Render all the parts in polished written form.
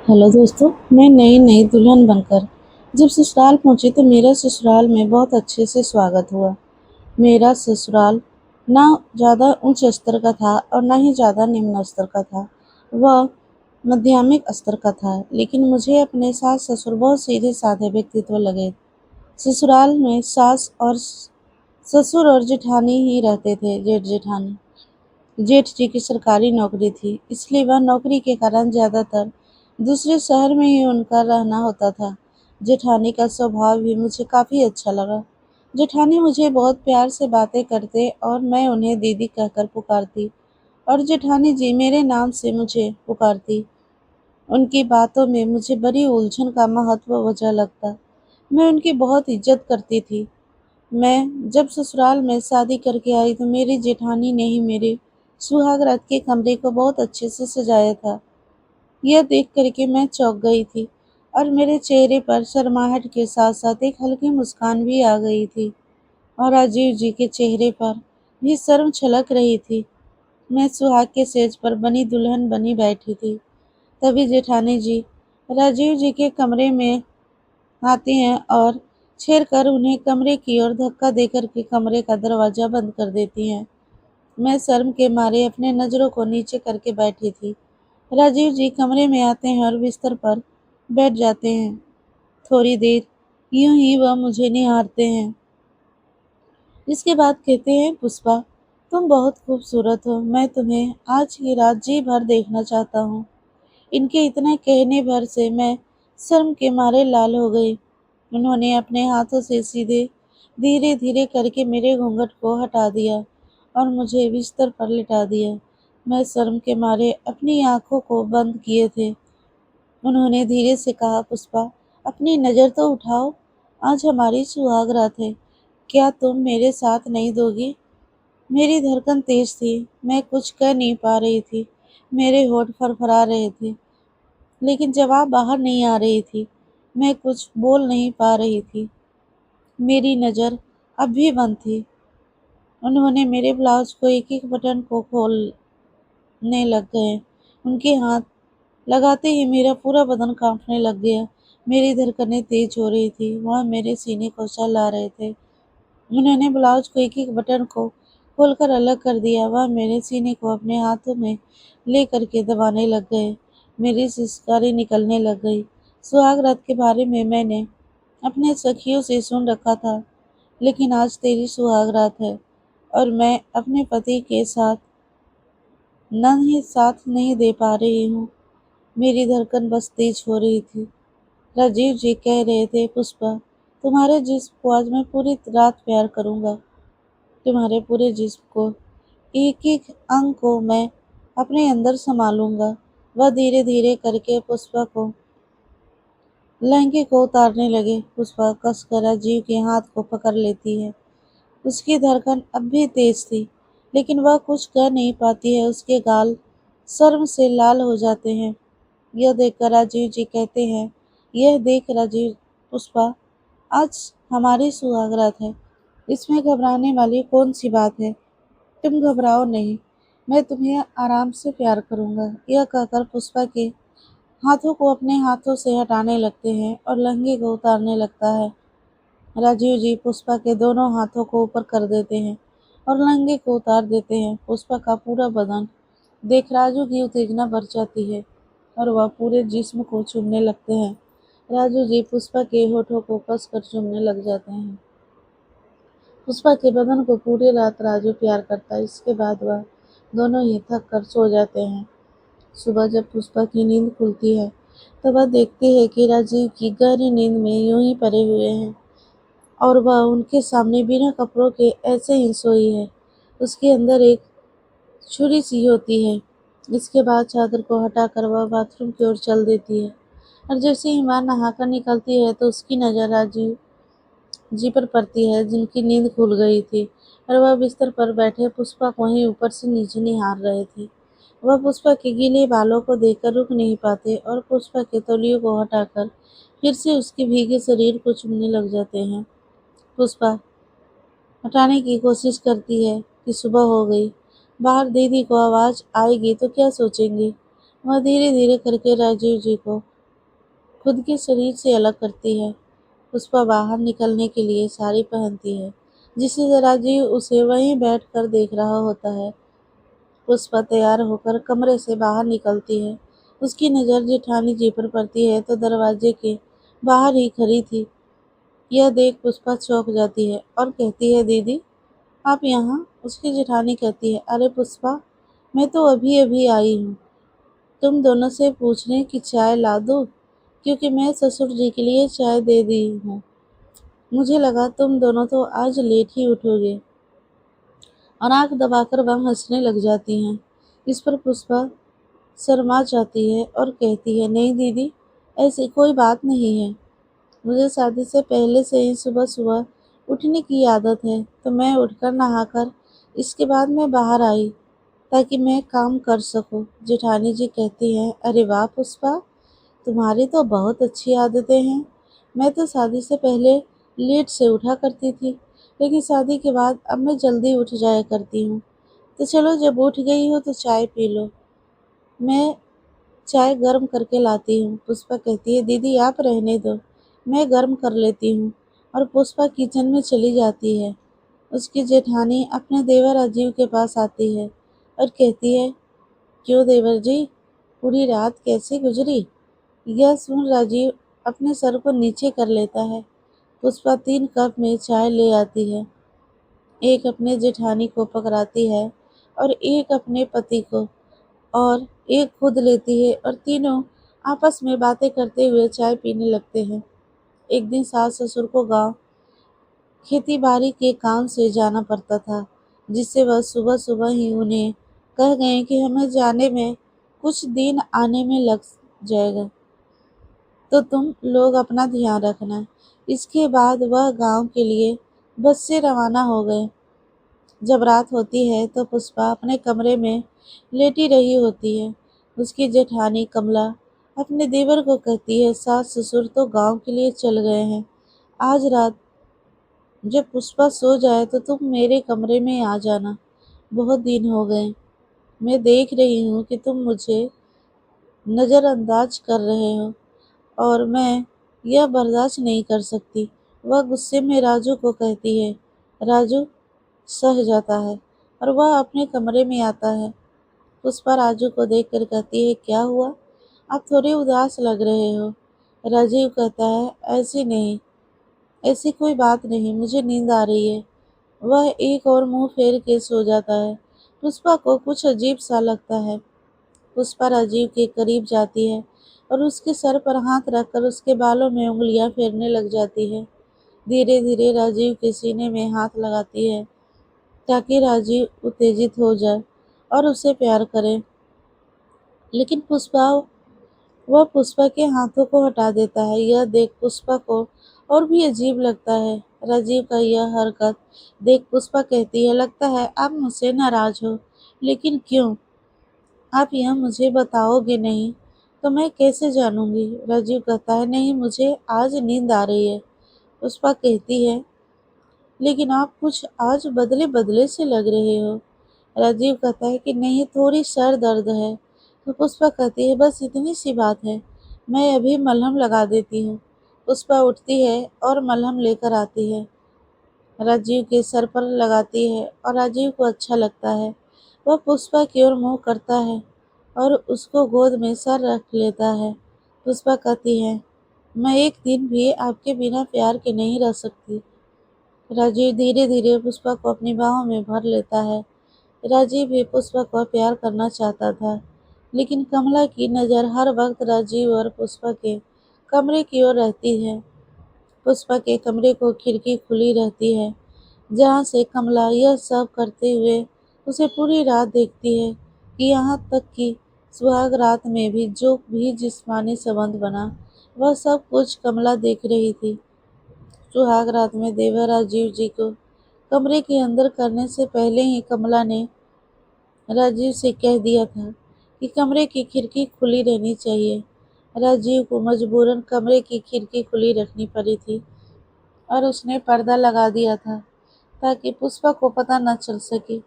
Hello दोस्तों। मैं नई नई दुल्हन बनकर जब ससुराल पहुंची तो मेरा ससुराल में बहुत अच्छे से स्वागत हुआ। मेरा ससुराल ना ज़्यादा उच्च स्तर का था और ना ही ज़्यादा निम्न स्तर का था। वह मध्यमिक स्तर का था, लेकिन मुझे अपने सास ससुर बहुत सीधे साधे व्यक्तित्व लगे। ससुराल में सास और ससुर और जेठानी ही रहते थे। जेठ जेठानी, जेठ जी की सरकारी नौकरी थी, इसलिए वह नौकरी के कारण ज़्यादातर दूसरे शहर में ही उनका रहना होता था। जेठानी का स्वभाव भी मुझे काफ़ी अच्छा लगा। जेठानी मुझे बहुत प्यार से बातें करते और मैं उन्हें दीदी कहकर पुकारती और जेठानी जी मेरे नाम से मुझे पुकारती। उनकी बातों में मुझे बड़ी उलझन का महत्व वजह लगता। मैं उनकी बहुत इज्जत करती थी। मैं जब ससुराल में शादी करके आई तो मेरी जेठानी ने ही मेरे सुहागरात के कमरे को बहुत अच्छे से सजाया था। यह देख करके मैं चौंक गई थी और मेरे चेहरे पर शर्माहट के साथ साथ एक हल्की मुस्कान भी आ गई थी और राजीव जी के चेहरे पर भी शर्म छलक रही थी। मैं सुहाग के सेज पर बनी दुल्हन बनी बैठी थी। तभी जेठानी जी राजीव जी के कमरे में आती हैं और छेड़ कर उन्हें कमरे की ओर धक्का देकर के कमरे का दरवाजा बंद कर देती हैं। मैं शर्म के मारे अपने नज़रों को नीचे करके बैठी थी। राजीव जी कमरे में आते हैं और बिस्तर पर बैठ जाते हैं। थोड़ी देर यूं ही वह मुझे निहारते हैं। इसके बाद कहते हैं, पुष्पा, तुम बहुत खूबसूरत हो। मैं तुम्हें आज की रात जी भर देखना चाहता हूँ। इनके इतने कहने भर से मैं शर्म के मारे लाल हो गई। उन्होंने अपने हाथों से सीधे धीरे धीरे करके मेरे घूंघट को हटा दिया और मुझे बिस्तर पर लिटा दिया। मैं शर्म के मारे अपनी आंखों को बंद किए थे। उन्होंने धीरे से कहा, पुष्पा, अपनी नज़र तो उठाओ। आज हमारी सुहाग रात है। क्या तुम मेरे साथ नहीं दोगी? मेरी धड़कन तेज थी। मैं कुछ कह नहीं पा रही थी। मेरे होठ फरफरा रहे थे, लेकिन जवाब बाहर नहीं आ रही थी। मैं कुछ बोल नहीं पा रही थी। मेरी नज़र अब भी बंद थी। उन्होंने मेरे ब्लाउज को एक एक बटन को खोलने लग गए। उनके हाथ लगाते ही मेरा पूरा बदन कांपने लग गया। मेरी धड़कनें तेज हो रही थी। वह मेरे सीने को सहला रहे थे। उन्होंने ब्लाउज को एक एक बटन को खोलकर अलग कर दिया। वह मेरे सीने को अपने हाथों में ले करके दबाने लग गए। मेरी सिसकारी निकलने लग गई। सुहाग रात के बारे में मैंने अपने सखियों से सुन रखा था, लेकिन आज तेरी सुहाग रात है और मैं अपने पति के साथ न ही साथ नहीं दे पा रही हूँ। मेरी धड़कन बस तेज हो रही थी। राजीव जी कह रहे थे, पुष्पा, तुम्हारे जिस्म को आज मैं पूरी रात प्यार करूंगा। तुम्हारे पूरे जिस्म को, एक एक अंग को मैं अपने अंदर संभालूंगा। वह धीरे धीरे करके पुष्पा को लहंगे को उतारने लगे। पुष्पा कसकर राजीव के हाथ को पकड़ लेती है। उसकी धड़कन अब भी तेज थी, लेकिन वह कुछ कह नहीं पाती है। उसके गाल शर्म से लाल हो जाते हैं। यह देखकर राजीव जी कहते हैं, यह देख राजीव, पुष्पा, आज हमारी सुहागरात है। इसमें घबराने वाली कौन सी बात है? तुम घबराओ नहीं, मैं तुम्हें आराम से प्यार करूंगा। यह कहकर पुष्पा के हाथों को अपने हाथों से हटाने लगते हैं और लहंगे को उतारने लगता है। राजीव जी पुष्पा के दोनों हाथों को ऊपर कर देते हैं और लहंगे को उतार देते हैं। पुष्पा का पूरा बदन देख राजू की उत्तेजना बढ़ जाती है और वह पूरे जिस्म को चूमने लगते हैं। राजू जी पुष्पा के होठों को कसकर चूमने लग जाते हैं। पुष्पा के बदन को पूरी रात राजू प्यार करता है। इसके बाद वह दोनों ही थक कर सो जाते हैं। सुबह जब पुष्पा की नींद खुलती है तो वह देखती है कि राजीव की गहरी नींद में यूं ही पड़े हुए हैं और वह उनके सामने बिना कपड़ों के ऐसे ही सोई है। उसके अंदर एक छुरी सी होती है। इसके बाद चादर को हटाकर वह बाथरूम की ओर चल देती है और जैसे ही मां नहाकर निकलती है तो उसकी नज़र राजीव जी पर पड़ती है, जिनकी नींद खुल गई थी और वह बिस्तर पर बैठे पुष्पा को ही ऊपर से नीचे निहार रहे थे। वह पुष्पा के गीले बालों को देखकर रुक नहीं पाते और पुष्पा के तौलियों को हटाकर फिर से उसके भीगे शरीर को चूमने लग जाते हैं। पुष्पा हटाने की कोशिश करती है कि सुबह हो गई। बाहर दीदी को आवाज़ आएगी तो क्या सोचेंगी। वह धीरे धीरे करके राजीव जी को खुद के शरीर से अलग करती है। पुष्पा बाहर निकलने के लिए साड़ी पहनती है, जिसे राजीव उसे वहीं बैठकर देख रहा होता है। पुष्पा तैयार होकर कमरे से बाहर निकलती है। उसकी नज़र जेठानी जी पर पड़ती है तो दरवाजे के बाहर ही खड़ी थी। यह देख पुष्पा चौंक जाती है और कहती है, दीदी आप यहाँ? उसकी जेठानी कहती है, अरे पुष्पा, मैं तो अभी अभी आई हूँ। तुम दोनों से पूछने की चाय ला दूँ, क्योंकि मैं ससुर जी के लिए चाय दे दी हूँ। मुझे लगा तुम दोनों तो आज लेट ही उठोगे। और आंख दबाकर वह हंसने लग जाती हैं। इस पर पुष्पा शर्मा जाती है और कहती है, नहीं दीदी, ऐसी कोई बात नहीं है। मुझे शादी से पहले से ही सुबह सुबह उठने की आदत है, तो मैं उठकर नहाकर इसके बाद मैं बाहर आई ताकि मैं काम कर सकूं। जेठानी जी कहती हैं, अरे वाह पुष्पा, तुम्हारी तो बहुत अच्छी आदतें हैं। मैं तो शादी से पहले लेट से उठा करती थी, लेकिन शादी के बाद अब मैं जल्दी उठ जाया करती हूँ। तो चलो, जब उठ गई हो तो चाय पी लो। मैं चाय गर्म करके लाती हूँ। पुष्पा कहती है, दीदी आप रहने दो, मैं गर्म कर लेती हूँ। और पुष्पा किचन में चली जाती है। उसकी जेठानी अपने देवर राजीव के पास आती है और कहती है, क्यों देवर जी, पूरी रात कैसे गुजरी? यह सुन राजीव अपने सर को नीचे कर लेता है। पुष्पा 3 कप में चाय ले आती है। एक अपने जेठानी को पकड़ाती है और एक अपने पति को, और एक खुद लेती है, और तीनों आपस में बातें करते हुए चाय पीने लगते हैं। एक दिन सास ससुर को गांव खेती बाड़ी के काम से जाना पड़ता था, जिससे वह सुबह सुबह ही उन्हें कह गए कि हमें जाने में कुछ दिन आने में लग जाएगा, तो तुम लोग अपना ध्यान रखना। इसके बाद वह गांव के लिए बस से रवाना हो गए। जब रात होती है तो पुष्पा अपने कमरे में लेटी रही होती है। उसकी जेठानी कमला अपने देवर को कहती है, सास ससुर तो गांव के लिए चल गए हैं। आज रात जब पुष्पा सो जाए तो तुम मेरे कमरे में आ जाना। बहुत दिन हो गए, मैं देख रही हूँ कि तुम मुझे नज़रअंदाज कर रहे हो, और मैं यह बर्दाश्त नहीं कर सकती। वह गुस्से में राजू को कहती है। राजू सह जाता है और वह अपने कमरे में आता है। पुष्पा राजू को देखकर कहती है, क्या हुआ, आप थोड़े उदास लग रहे हो? राजीव कहता है, ऐसी नहीं, ऐसी कोई बात नहीं, मुझे नींद आ रही है। वह एक और मुंह फेर के सो जाता है। पुष्पा को कुछ अजीब सा लगता है। पुष्पा राजीव के करीब जाती है और उसके सर पर हाथ रखकर उसके बालों में उंगलियां फेरने लग जाती है। धीरे धीरे राजीव के सीने में हाथ लगाती है ताकि राजीव उत्तेजित हो जाए और उसे प्यार करे। लेकिन वह पुष्पा के हाथों को हटा देता है। यह देख पुष्पा को और भी अजीब लगता है। राजीव का यह हरकत देख पुष्पा कहती है, लगता है आप मुझसे नाराज हो, लेकिन क्यों? आप यह मुझे बताओगे नहीं तो मैं कैसे जानूंगी? राजीव कहता है, नहीं, मुझे आज नींद आ रही है। पुष्पा कहती है, लेकिन आप कुछ आज बदले बदले से लग रहे हो। राजीव कहता है कि नहीं, थोड़ी सर दर्द है। तो पुष्पा कहती है, बस इतनी सी बात है, मैं अभी मलहम लगा देती हूँ। पुष्पा उठती है और मलहम लेकर आती है, राजीव के सर पर लगाती है और राजीव को अच्छा लगता है। वह पुष्पा की ओर मुँह करता है और उसको गोद में सर रख लेता है। पुष्पा कहती है, मैं एक दिन भी आपके बिना प्यार के नहीं रह सकती। राजीव धीरे धीरे पुष्पा को अपनी बाहों में भर लेता है। राजीव भी पुष्पा को प्यार करना चाहता था, लेकिन कमला की नज़र हर वक्त राजीव और पुष्पा के कमरे की ओर रहती है। पुष्पा के कमरे को खिड़की खुली रहती है, जहाँ से कमला यह सब करते हुए उसे पूरी रात देखती है, कि यहाँ तक कि सुहाग रात में भी जो भी जिस्मानी संबंध बना, वह सब कुछ कमला देख रही थी। सुहाग रात में देवर राजीव जी को कमरे के अंदर करने से पहले ही कमला ने राजीव से कह दिया था कि कमरे की खिड़की खुली रहनी चाहिए। राजीव को मजबूरन कमरे की खिड़की खुली रखनी पड़ी थी और उसने पर्दा लगा दिया था ताकि पुष्पा को पता न चल सके।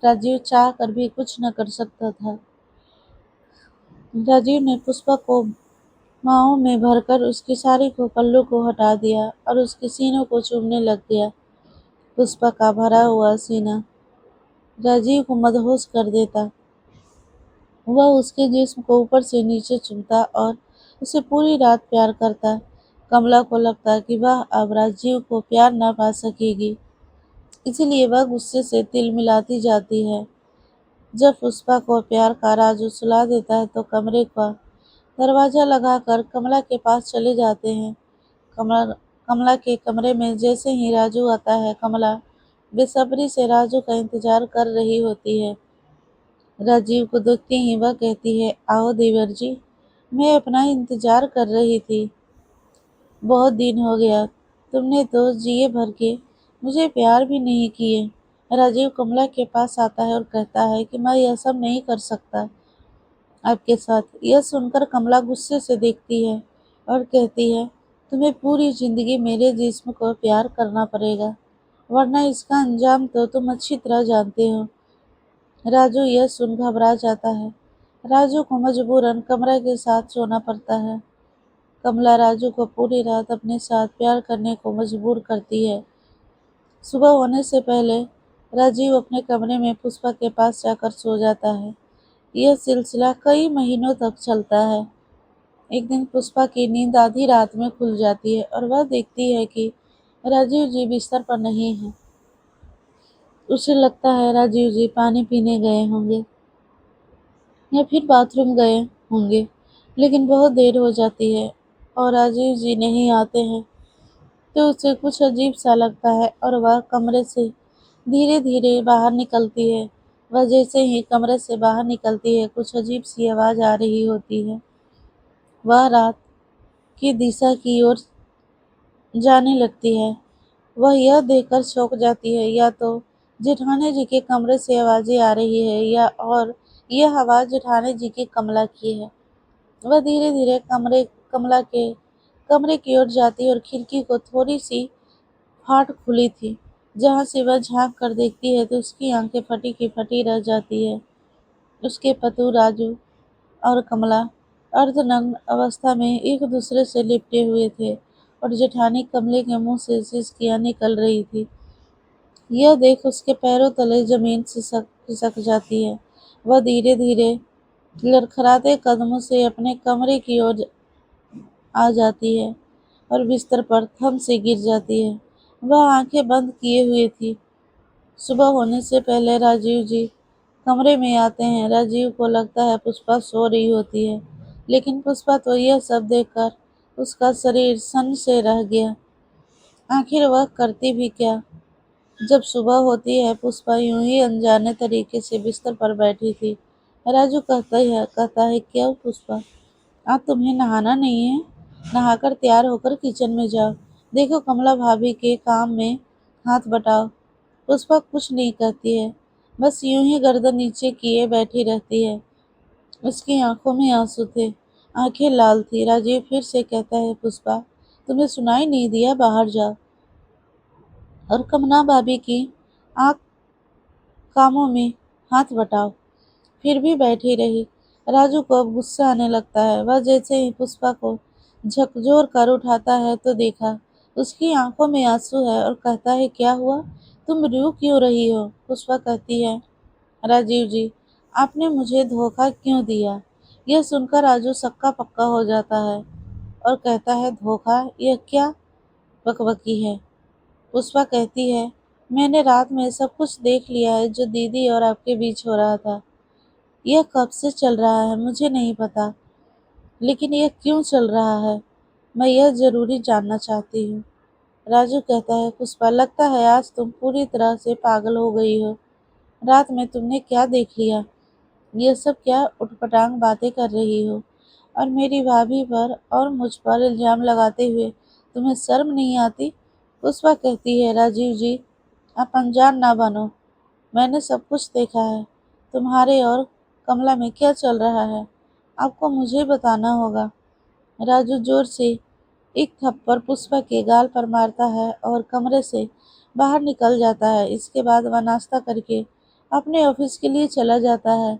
राजीव चाह कर भी कुछ न कर सकता था। राजीव ने पुष्पा को बाहों में भरकर उसकी साड़ी को पल्लू को हटा दिया और उसके सीनों को चूमने लग गया। पुष्पा का भरा हुआ सीना राजीव को मदहोश कर देता। वह उसके जिस्म को ऊपर से नीचे चूमता और उसे पूरी रात प्यार करता। कमला को लगता कि वह अब राजीव को प्यार न पा सकेगी, इसलिए वह गुस्से से तिलमिलाती जाती है। जब पुष्पा को प्यार का राजू सुला देता है तो कमरे का दरवाजा लगाकर कमला के पास चले जाते हैं। कमला कमला के कमरे में जैसे ही राजू आता है, कमला बेसब्री से राजू का इंतजार कर रही होती है। राजीव को देखते ही वह कहती है, आओ देवर जी, मैं अपना इंतजार कर रही थी। बहुत दिन हो गया, तुमने तो जिए भर के मुझे प्यार भी नहीं किए। राजीव कमला के पास आता है और कहता है कि मैं यह सब नहीं कर सकता आपके साथ। यह सुनकर कमला गुस्से से देखती है और कहती है, तुम्हें पूरी जिंदगी मेरे जिस्म को प्यार करना पड़ेगा, वरना इसका अंजाम तो तुम अच्छी तरह जानते हो। राजू यह सुन घबरा जाता है। राजू को मजबूरन कमरा के साथ सोना पड़ता है। कमला राजू को पूरी रात अपने साथ प्यार करने को मजबूर करती है। सुबह होने से पहले राजीव अपने कमरे में पुष्पा के पास जाकर सो जाता है। यह सिलसिला कई महीनों तक चलता है। एक दिन पुष्पा की नींद आधी रात में खुल जाती है और वह देखती है कि राजीव जी बिस्तर पर नहीं है। उसे लगता है राजीव जी पानी पीने गए होंगे या फिर बाथरूम गए होंगे, लेकिन बहुत देर हो जाती है और राजीव जी नहीं आते हैं। तो उसे कुछ अजीब सा लगता है और वह कमरे से धीरे धीरे बाहर निकलती है। वह जैसे ही कमरे से बाहर निकलती है, कुछ अजीब सी आवाज आ रही होती है। वह रात की दिशा की ओर जाने लगती है। वह यह देखकर चौंक जाती है, या तो जेठानी जी के कमरे से आवाजें आ रही है या और यह आवाज जेठानी जी की कमला की है। वह धीरे धीरे कमला के कमरे की ओर जाती है और खिड़की को थोड़ी सी फाट खुली थी। जहाँ से वह झांक कर देखती है तो उसकी आंखें फटी की फटी रह जाती है। उसके पति राजू और कमला अर्धनग्न अवस्था में एक दूसरे से लिपटे हुए थे और जेठानी कमले के मुंह से सिसकियां निकल रही थी। यह देख उसके पैरों तले जमीन सिसक खिसक जाती है। वह धीरे धीरे लड़खड़ाते कदमों से अपने कमरे की ओर आ जाती है और बिस्तर पर थम से गिर जाती है। वह आंखें बंद किए हुए थी। सुबह होने से पहले राजीव जी कमरे में आते हैं। राजीव को लगता है पुष्पा सो रही होती है, लेकिन पुष्पा तो यह सब देखकर उसका शरीर सन से रह गया। आखिर वह करती भी क्या। जब सुबह होती है, पुष्पा यूं ही अनजाने तरीके से बिस्तर पर बैठी थी। राजू कहता है क्या पुष्पा, आज तुम्हें नहाना नहीं है? नहाकर तैयार होकर किचन में जाओ। देखो कमला भाभी के काम में हाथ बटाओ। पुष्पा कुछ नहीं कहती है, बस यूं ही गर्दन नीचे किए बैठी रहती है। उसकी आंखों में आंसू थे, आंखें लाल थी। राजीव फिर से कहता है, पुष्पा तुम्हें सुनाई नहीं दिया, बाहर जाओ और कमला भाभी की आंख कामों में हाथ बटाओ। फिर भी बैठी रही। राजू को अब गुस्सा आने लगता है। वह जैसे ही पुष्पा को झकझोर कर उठाता है तो देखा उसकी आंखों में आंसू है और कहता है, क्या हुआ, तुम रो क्यों रही हो? पुष्पा कहती है, राजीव जी, आपने मुझे धोखा क्यों दिया? यह सुनकर राजू सक्का पक्का हो जाता है और कहता है, धोखा? यह क्या बकबकी है? पुष्पा कहती है, मैंने रात में सब कुछ देख लिया है जो दीदी और आपके बीच हो रहा था। यह कब से चल रहा है मुझे नहीं पता, लेकिन यह क्यों चल रहा है मैं यह जरूरी जानना चाहती हूँ। राजू कहता है, पुष्पा लगता है आज तुम पूरी तरह से पागल हो गई हो। रात में तुमने क्या देख लिया? ये सब क्या उटपटांग बातें कर रही हो और मेरी भाभी पर और मुझ पर इल्जाम लगाते हुए तुम्हें शर्म नहीं आती? पुष्पा कहती है, राजीव जी, आप अनजान ना बनो। मैंने सब कुछ देखा है। तुम्हारे और कमला में क्या चल रहा है आपको मुझे बताना होगा। राजू जोर से एक थप्पड़ पुष्पा के गाल पर मारता है और कमरे से बाहर निकल जाता है। इसके बाद वह नाश्ता करके अपने ऑफिस के लिए चला जाता है।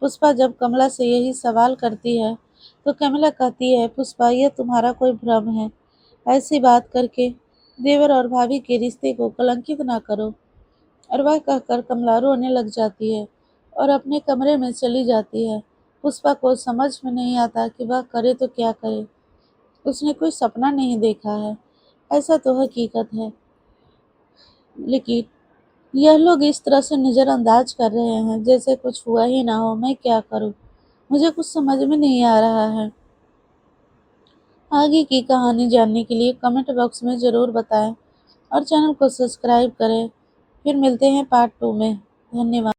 पुष्पा जब कमला से यही सवाल करती है तो कमला कहती है, पुष्पा ये तुम्हारा कोई भ्रम है। ऐसी बात करके देवर और भाभी के रिश्ते को कलंकित ना करो। और वह कहकर कमला रोने लग जाती है और अपने कमरे में चली जाती है। पुष्पा को समझ में नहीं आता कि वह करे तो क्या करे। उसने कोई सपना नहीं देखा है, ऐसा तो हकीकत है, लेकिन यह लोग इस तरह से नज़रअंदाज कर रहे हैं जैसे कुछ हुआ ही ना हो। मैं क्या करूं? मुझे कुछ समझ में नहीं आ रहा है। आगे की कहानी जानने के लिए कमेंट बॉक्स में ज़रूर बताएं और चैनल को सब्सक्राइब करें। फिर मिलते हैं पार्ट 2 में। धन्यवाद।